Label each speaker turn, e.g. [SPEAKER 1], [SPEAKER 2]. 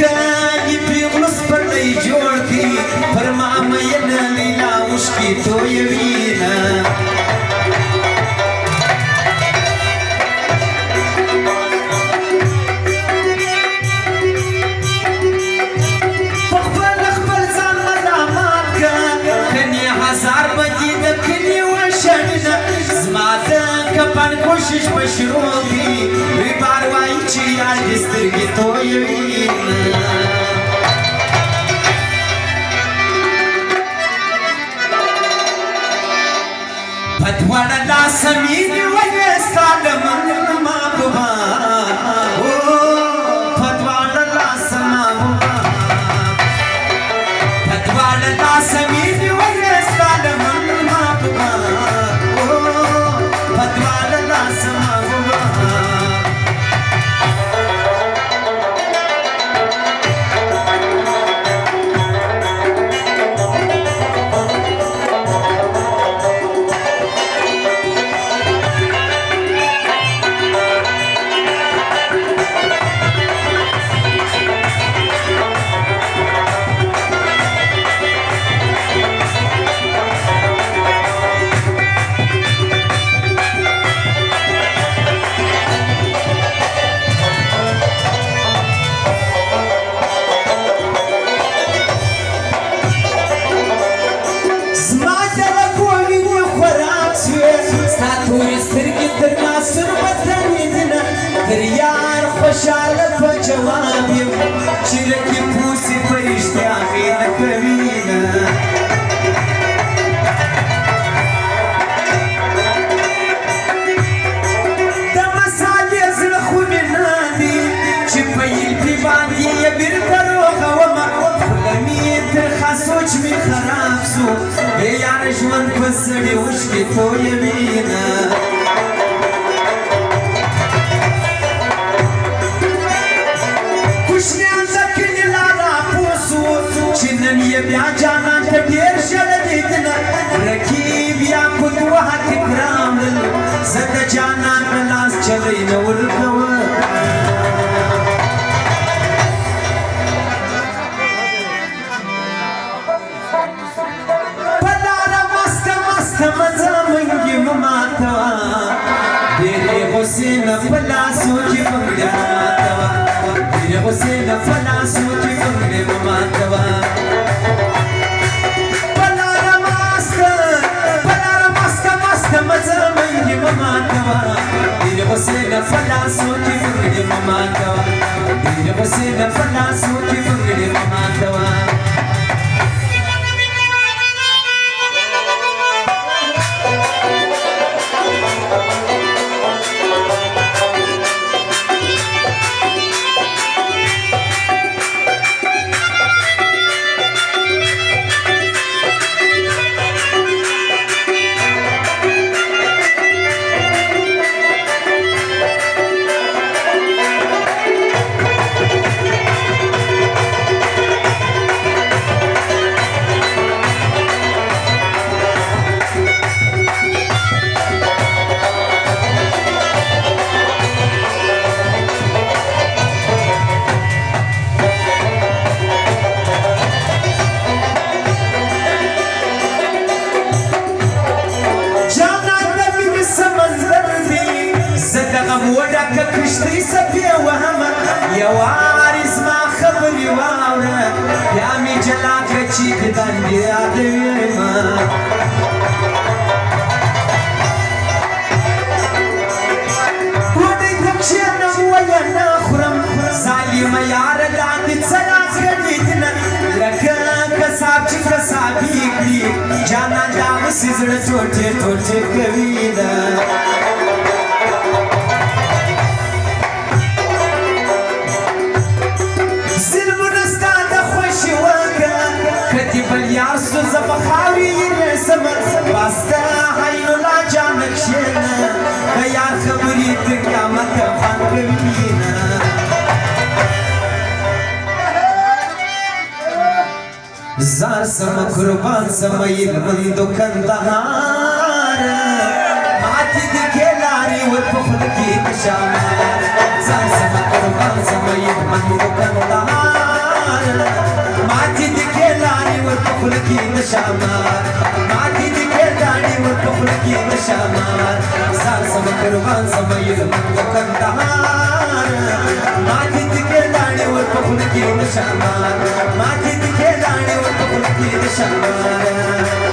[SPEAKER 1] کانی پیغلو سپرلی جوړ کړي پر ما مینه لیلا اوښکې تویوینه کپن کوشش بشروع کی وی باروائی چی یار سترګې تویوینه په دواړه لاسه مې نیولې ستا د مننې محبوبه په دواړه لاسه محبوبه په دواړه لاسه مې نیولې ستا د مننې محبوبه خوشحاله په جواب یم چې لکې پوسې په رښتیا غېنه کوینه د مسالې زړه خو مې نه دی چې په یلپې باندې یې بېرته روغومه خوله مې ترخه سوچ مې خراب سو ای یاره ژوند په سړې اوښکې تویوینه بیا جانان ته ډېر ژړېدنه رقیب یا په دوه تکرام زه د جانان په لاس چلی نه ورکوه په لاره مسته مسته مزه منګې مه ماتوه ډېرې غوسې نه په لاسو کې بنګړې مه ماتوه ډېرې غوسې نه په لاسو کې بنګړې مه ماتوه ډېرې غوسې نه په لاسو کې بنګړې مه ماتوه ډېرې غوسې نه په لاسو کې بنګړې مه ماتوه وډکه کښتۍ څپې وهمه یوارې زما خبرې واوره بیا مې جلا کړه چې د دندې یادوېمه ډوډۍ ته کښېنم ویه نه خورم ظالمه یاره لاندې څه راځغړېدنه لکه کساب چې کسابي کړي جانان دغسې زړه ټوټې ټوټې کوینه یار سو زه په خاورې یې رسمه واسطه حین الله جانه کښېنه د یار خبرې تر قیامته خوند کوینه زار سمه قربان سمه یلمندو کندهار ماتې د کېلارې ور په خوله کې د شامار زار سمه قربان سمه یلمندو کندهار माथी दिखे लारी वर पखुल की नशामार माथी दिखे लारी वर पखुल की नशामार सार सम कुर्बान समयल मंग कंदहार माथी दिखे लारी वर पखुल की नशामार माथी दिखे लारी वर पखुल की नशामार